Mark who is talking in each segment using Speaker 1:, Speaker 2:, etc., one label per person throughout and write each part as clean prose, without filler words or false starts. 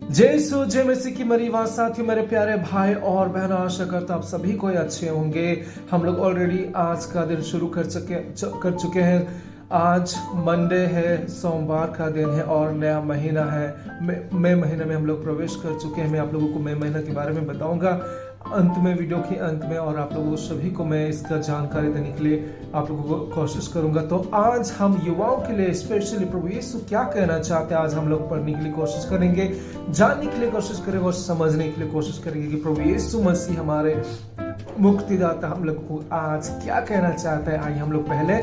Speaker 1: जय यीशु जय मसीह की मरी आवाज। साथियों, मेरे प्यारे भाई और बहन, आशा करता आप सभी कोई अच्छे होंगे। हम लोग ऑलरेडी आज का दिन शुरू कर चुके हैं। आज मंडे है, सोमवार का दिन है और नया महीना है। मई महीने में हम लोग प्रवेश कर चुके हैं। मैं आप लोगों को मई महीना के बारे में बताऊंगा अंत में, वीडियो के अंत में, और आप लोगों सभी को मैं इसका जानकारी देने के लिए आप लोगों को कोशिश करूंगा। तो आज हम युवाओं के लिए स्पेशली प्रभु यीशु क्या कहना चाहते हैं, आज हम लोग पढ़ने के लिए कोशिश करेंगे, जानने के लिए कोशिश करेंगे और समझने के लिए कोशिश करेंगे कि प्रभु यीशु मसीह हमारे मुक्तिदाता हम लोग को आज क्या कहना चाहता है। आइए हम लोग पहले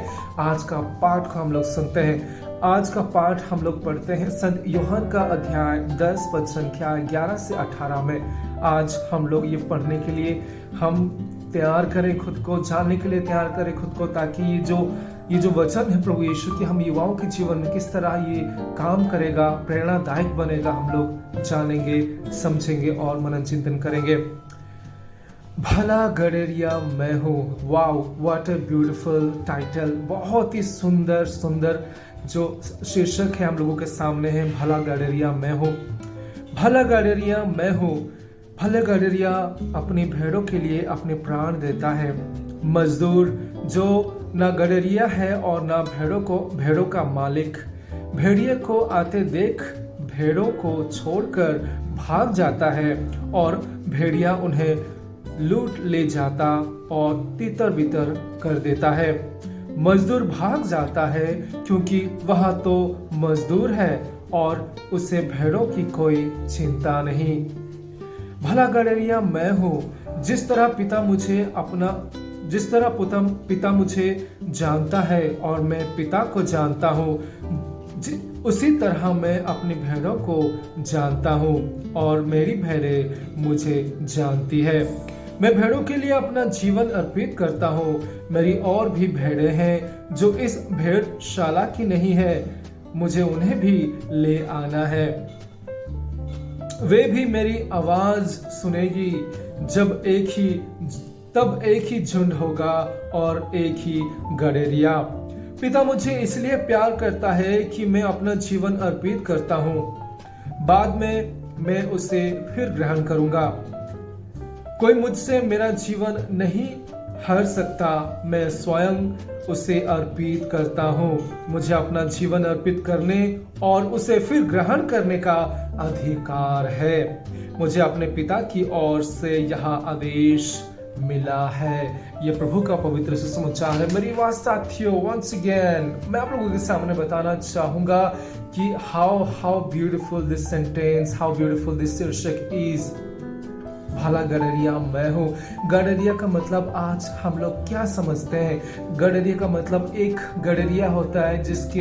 Speaker 1: आज का पाठ को हम लोग सुनते हैं। आज का पाठ हम लोग पढ़ते हैं संत यूहन्ना का अध्याय 10 पद संख्या 11 से 18 में। आज हम लोग ये पढ़ने के लिए हम तैयार करें खुद को, जानने के लिए तैयार करें खुद को, ताकि ये जो वचन है प्रभु यीशु की हम युवाओं के जीवन में किस तरह ये काम करेगा, प्रेरणादायक बनेगा, हम लोग जानेंगे, समझेंगे और मनन चिंतन करेंगे। भला गडरिया मैं हूँ। Wow, what a beautiful title. बहुत ही सुंदर सुंदर जो शीर्षक है हम लोगों के सामने है, भला गडरिया मैं हूँ। भला गडरिया मैं हूँ। भला गडरिया अपनी भेड़ों के लिए अपने प्राण देता है। मजदूर जो ना गडरिया है और ना भेड़ों का मालिक, भेड़िए को आते देख भेड़ों को छोड़कर भाग जाता है और भेड़िया उन्हें लूट ले जाता और तितर बितर कर देता है। मजदूर भाग जाता है क्योंकि वह तो मजदूर है और उसे भेड़ों की कोई चिंता नहीं। भला गडरिया मैं हूँ। जिस तरह पिता मुझे जानता है और मैं पिता को जानता हूँ, उसी तरह मैं अपनी भेड़ों को जानता हूँ और मेरी भेड़ें मुझे जानती है। मैं भेड़ों के लिए अपना जीवन अर्पित करता हूँ। मेरी और भी भेड़ें हैं जो इस भेड़शाला की नहीं है, मुझे उन्हें भी ले आना है। वे भी मेरी आवाज सुनेगी। तब एक ही झुंड होगा और एक ही गडरिया। पिता मुझे इसलिए प्यार करता है कि मैं अपना जीवन अर्पित करता हूँ। बाद में मैं उसे फिर ग्रहण करूंगा। कोई मुझसे मेरा जीवन नहीं हर सकता, मैं स्वयं उसे अर्पित करता हूँ। मुझे अपना जीवन अर्पित करने और उसे फिर ग्रहण करने का अधिकार है। मुझे अपने पिता की ओर से यह आदेश मिला है। ये प्रभु का पवित्र सुसमाचार है। मेरी आवाज साथियों, वंस अगेन मैं आप लोगों के सामने बताना चाहूंगा कि how beautiful this sentence, how beautiful this शीर्षक इज। भला गडरिया मैं हूँ। गडरिया का मतलब आज हम लोग क्या समझते हैं? गडरिया का मतलब एक गडरिया होता है जिसके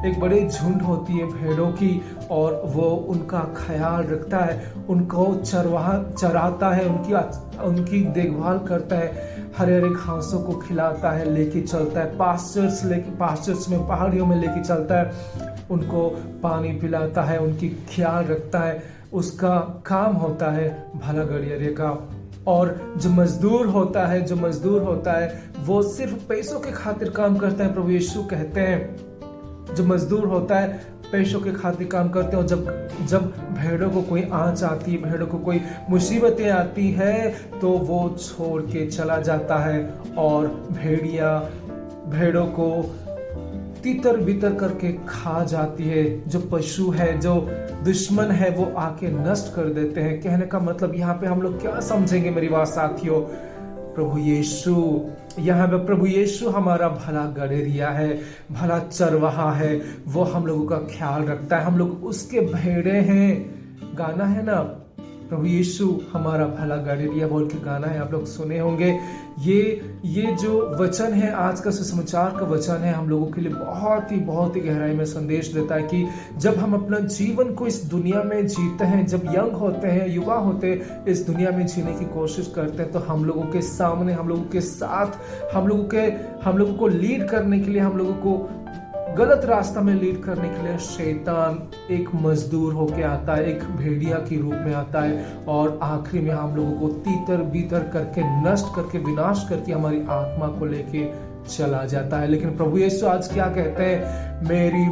Speaker 1: एक बड़ी झुंड होती है भेड़ों की, और वो उनका ख्याल रखता है, उनको चराता है, उनकी देखभाल करता है, हरे हरे घासों को खिलाता है, लेके चलता है पास्चर्स में, पहाड़ियों में लेके चलता है, उनको पानी पिलाता है, उनकी ख्याल रखता है। उसका काम होता है भला गडरिया का। और जो मजदूर होता है वो सिर्फ पैसों के खातिर काम करता है। प्रभु यीशु कहते हैं जो मजदूर होता है पैसों के खातिर काम करते हैं, और जब भेड़ों को कोई आंच आती है, भेड़ों को कोई मुसीबतें आती है, तो वो छोड़ के चला जाता है और भेड़ों को तितर बितर करके खा जाती है। जो पशु है, जो दुश्मन है, वो आके नष्ट कर देते हैं। कहने का मतलब यहाँ पे हम लोग क्या समझेंगे मेरी बात साथियों? प्रभु यीशु हमारा भला गडरिया है, भला चरवाहा है। वो हम लोगों का ख्याल रखता है, हम लोग उसके भेड़े हैं। गाना है ना, प्रभु यीशु हमारा भला गडरिया बोल के गाना है, आप लोग सुने होंगे। ये जो वचन है, आज का सुसमाचार का वचन है, हम लोगों के लिए बहुत ही गहराई में संदेश देता है कि जब हम अपना जीवन को इस दुनिया में जीते हैं, जब यंग होते हैं, युवा होते हैं, इस दुनिया में जीने की कोशिश करते हैं, तो हम लोगों के सामने, हम लोगों के साथ, हम लोगों को लीड करने के लिए, हम लोगों को गलत रास्ता में लीड करने के लिए शैतान एक मजदूर होके आता है, एक भेड़िया के रूप में आता है, और आखिरी में हम लोगों को तीतर बीतर करके, नष्ट करके, विनाश करके हमारी आत्मा को लेके चला जाता है। लेकिन प्रभु यीशु आज क्या कहते हैं, मेरी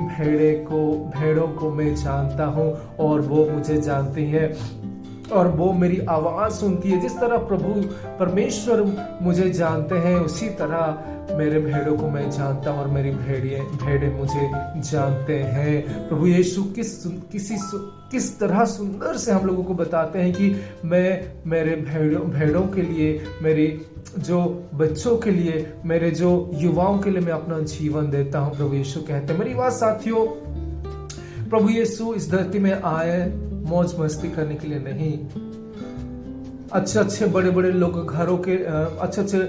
Speaker 1: भेड़ों को मैं जानता हूँ और वो मुझे जानती है और वो मेरी आवाज सुनती है। जिस तरह प्रभु परमेश्वर मुझे जानते हैं, उसी तरह मेरे भेड़ों को मैं जानता हूँ और मेरी भेड़े मुझे जानते हैं। प्रभु यीशु किस तरह सुंदर से हम लोगों को बताते हैं कि मैं मेरे भेड़ों के लिए, मेरे जो बच्चों के लिए, मेरे जो युवाओं के लिए मैं अपना जीवन देता हूँ। प्रभु यीशु कहते हैं। मेरी बात साथियों, प्रभु यीशु इस धरती में आए मौज मस्ती करने के लिए नहीं, अच्छे बड़े लोग घरों के अच्छे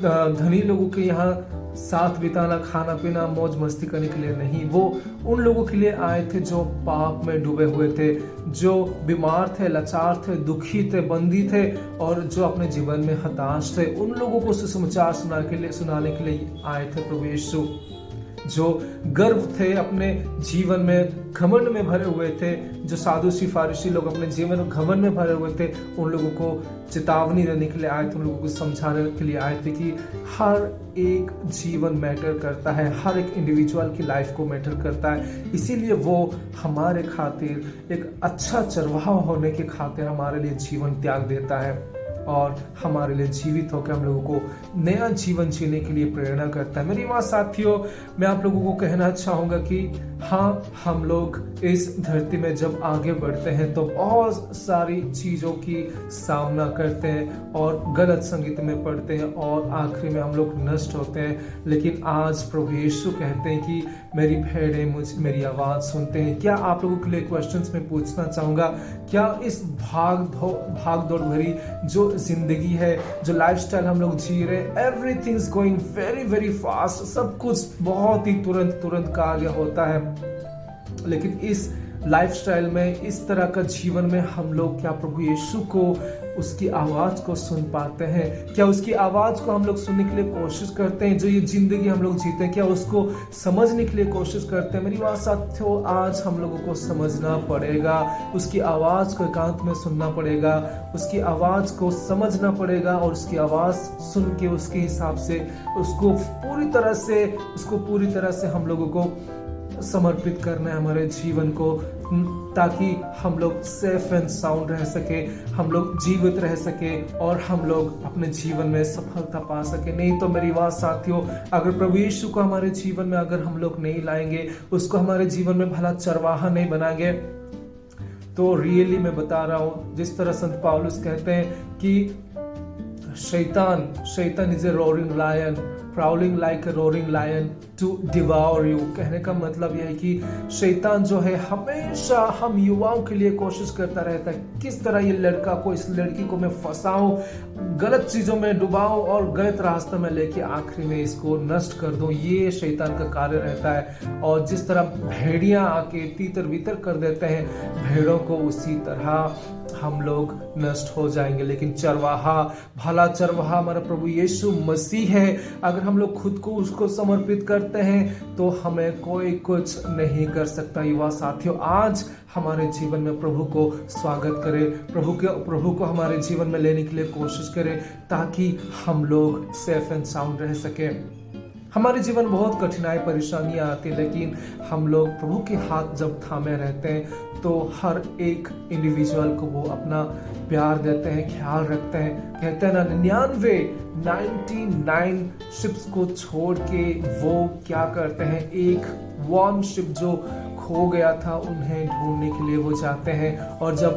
Speaker 1: धनी लोगों के यहाँ साथ बिताना, खाना पीना, मौज मस्ती करने के लिए नहीं। वो उन लोगों के लिए आए थे जो पाप में डूबे हुए थे, जो बीमार थे, लाचार थे, दुखी थे, बंदी थे और जो अपने जीवन में हताश थे। उन लोगों को सुसमाचार सुनाने के लिए आए थे प्रभु यीशु। जो गर्व थे, अपने जीवन में घमंड में भरे हुए थे, जो साधु सिफारिशी लोग अपने जीवन में घमंड में भरे हुए थे, उन लोगों को चेतावनी देने के लिए आए थे, उन लोगों को समझाने के लिए आए थे कि हर एक जीवन मैटर करता है, हर एक इंडिविजुअल की लाइफ को मैटर करता है। इसीलिए वो हमारे खातिर एक अच्छा चरवाहा होने के खातिर हमारे लिए जीवन त्याग देता है और हमारे लिए जीवित होकर हम लोगों को नया जीवन जीने के लिए प्रेरणा करता है। मेरी माँ साथियों, मैं आप लोगों को कहना चाहूँगा कि हाँ, हम लोग इस धरती में जब आगे बढ़ते हैं तो बहुत सारी चीज़ों की सामना करते हैं और गलत संगीत में पड़ते हैं और आखिरी में हम लोग नष्ट होते हैं। लेकिन आज प्रभु यीशु कहते हैं कि मेरी भेड़ें मेरी आवाज़ सुनते हैं। क्या आप लोगों के लिए क्वेश्चंस में पूछना चाहूँगा, क्या इस भाग दौड़ भरी जो जिंदगी है, जो लाइफस्टाइल हम लोग जी रहे हैं, everything is going very fast, सब कुछ बहुत ही तुरंत कार्य होता है। लेकिन इस लाइफस्टाइल में, इस तरह का जीवन में हम लोग क्या प्रभु यीशु को, उसकी आवाज को सुन पाते हैं? क्या उसकी आवाज को हम लोग सुनने के लिए कोशिश करते हैं? जो ये जिंदगी हम लोग जीते हैं, क्या उसको समझने के लिए कोशिश करते हैं? मेरी बात साथियों, आज हम लोगों को समझना पड़ेगा, उसकी आवाज को एकांत में सुनना पड़ेगा, उसकी आवाज को समझना पड़ेगा और उसकी आवाज सुन के उसके हिसाब से उसको पूरी तरह से हम लोगों को समर्पित करना है हमारे जीवन को, ताकि हम लोग सेफ एंड साउंड रह सके, हम लोग जीवित रह सके और हम लोग अपने जीवन में सफलता पा सके। नहीं तो मेरी बात साथियों, अगर प्रभु यीशु को हमारे जीवन में अगर हम लोग नहीं लाएंगे, उसको हमारे जीवन में भला चरवाहा नहीं बनाएंगे, तो रियली मैं बता रहा हूँ, जिस तरह संत पौलुस कहते हैं कि शैतान is a roaring lion prowling like a roaring lion to devour you। कहने का मतलब यह है कि शैतान जो है हमेशा हम युवाओं के लिए कोशिश करता रहता है, किस तरह ये लड़का को, इस लड़की को मैं फंसाऊं, गलत चीजों में डुबाऊं और गलत रास्ते में लेके आखिरी में इसको नष्ट कर दूं। ये शैतान का कार्य रहता है। और जिस तरह भेड़ियां आके तीतर बीतर कर देते हैं भेड़ों को, उसी तरह हम लोग नष्ट हो जाएंगे। लेकिन भला चरवाहा हमारा प्रभु यीशु मसीह है। अगर हम लोग खुद को उसको समर्पित करते हैं तो हमें कोई कुछ नहीं कर सकता। युवा साथियों, आज हमारे जीवन में प्रभु को स्वागत करें, प्रभु को हमारे जीवन में लेने के लिए कोशिश करें, ताकि हम लोग सेफ एंड साउंड रह सके। हमारे जीवन बहुत कठिनाई परेशानियां आती है, लेकिन हम लोग प्रभु के हाथ जब थामे रहते हैं तो हर एक इंडिविजुअल को वो अपना प्यार देते हैं, ख्याल रखते हैं। कहते हैं ना, 99 शिप्स को छोड़ के वो क्या करते हैं, एक वन शिप जो खो गया था उन्हें ढूंढने के लिए वो जाते हैं। और जब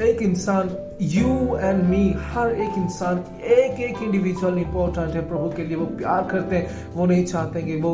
Speaker 1: एक इंसान, यू एंड मी, हर एक इंसान, एक इंडिविजुअल इंपॉर्टेंट है प्रभु के लिए। वो प्यार करते हैं, वो नहीं चाहते कि वो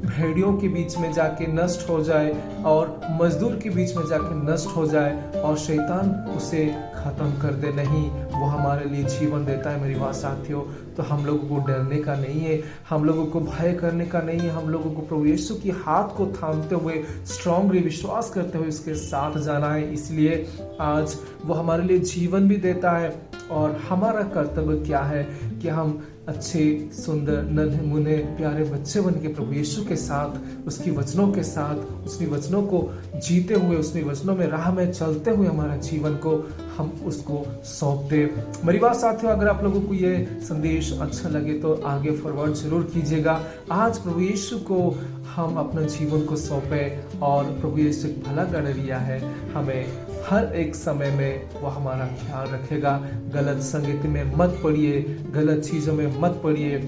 Speaker 1: भेड़ियों के बीच में जाके नष्ट हो जाए और मजदूर के बीच में जाके नष्ट हो जाए और शैतान उसे खत्म कर दे। नहीं, वो हमारे लिए जीवन देता है। मेरी बात साथियों, तो हम लोगों को डरने का नहीं है, हम लोगों को भय करने का नहीं है। हम लोगों को प्रभु यीशु की हाथ को थामते हुए, स्ट्रांगली विश्वास करते हुए उसके साथ जाना है। इसलिए आज वो हमारे लिए जीवन भी देता है और हमारा कर्तव्य क्या है कि हम अच्छे, सुंदर, नन्हे मुन्ने प्यारे बच्चे बन के प्रभु यीशु के साथ, उसकी वचनों के साथ, उसकी वचनों को जीते हुए, उसकी वचनों में राह में चलते हुए हमारा जीवन को हम उसको सौंप दें। मेरी बात साथियों, अगर आप लोगों को ये संदेश अच्छा लगे तो आगे फॉरवर्ड जरूर कीजिएगा। आज प्रभु यीशु को हम अपना जीवन को सौंपें और प्रभु यीशु एक भला गणरिया है, हमें हर एक समय में वो हमारा ख्याल रखेगा। गलत संगति में मत पड़िए, गलत चीज़ों में मत पड़िए,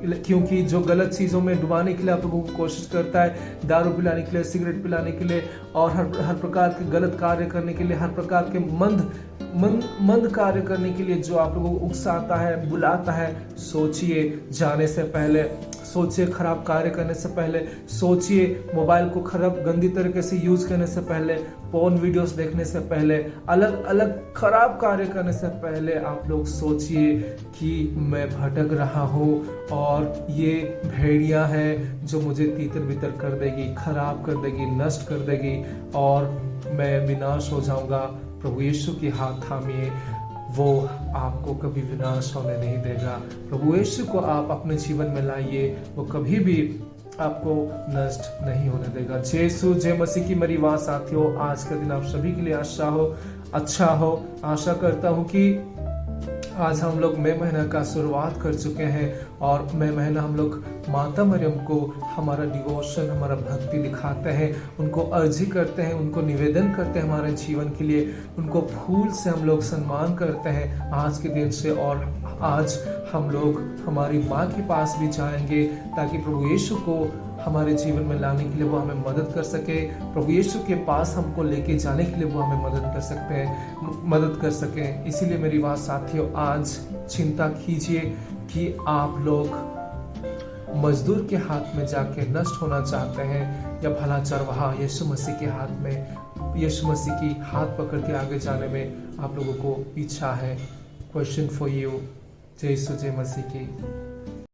Speaker 1: क्योंकि जो गलत चीज़ों में डुबाने के लिए आप लोगों को कोशिश करता है, दारू पिलाने के लिए, सिगरेट पिलाने के लिए और हर प्रकार के गलत कार्य करने के लिए, हर प्रकार के मंद कार्य करने के लिए जो आप लोगों को उकसाता है, बुलाता है, सोचिए जाने से पहले, सोचिए खराब कार्य करने से पहले, सोचिए मोबाइल को खराब गंदी तरीके से यूज करने से पहले, पोर्न वीडियोस देखने से पहले, अलग अलग खराब कार्य करने से पहले आप लोग सोचिए कि मैं भटक रहा हूँ और ये भेड़िया है जो मुझे तीतर बितर कर देगी, खराब कर देगी, नष्ट कर देगी और मैं विनाश हो जाऊंगा। प्रभु यीशु की हाथ थामिए, वो आपको कभी विनाश होने नहीं देगा। प्रभु यीशु को आप अपने जीवन में लाइए, वो कभी भी आपको नष्ट नहीं होने देगा। जय यीशु, जय मसीह की मेरी बात साथियों, आज का दिन आप सभी के लिए अच्छा हो। आशा करता हूँ कि आज हम लोग मई महीना का शुरुआत कर चुके हैं और मई महीना हम लोग माता मरियम को हमारा डिवोशन, हमारा भक्ति दिखाते हैं, उनको अर्जी करते हैं, उनको निवेदन करते हैं हमारे जीवन के लिए, उनको फूल से हम लोग सम्मान करते हैं आज के दिन से। और आज हम लोग हमारी माँ के पास भी जाएंगे ताकि प्रभु यीशु को हमारे जीवन में लाने के लिए वो हमें मदद कर सके, प्रभु यीशु के पास हमको लेके जाने के लिए वो हमें मदद कर सके। इसीलिए मेरी बात साथियों, आज चिंता कीजिए कि आप लोग मजदूर के हाथ में जाके नष्ट होना चाहते हैं या भला चरवाहा यीशु मसीह के हाथ में, यीशु मसीह की हाथ पकड़ के आगे जाने में आप लोगों को इच्छा है। Question for you. जय यीशु, जय मसीह की।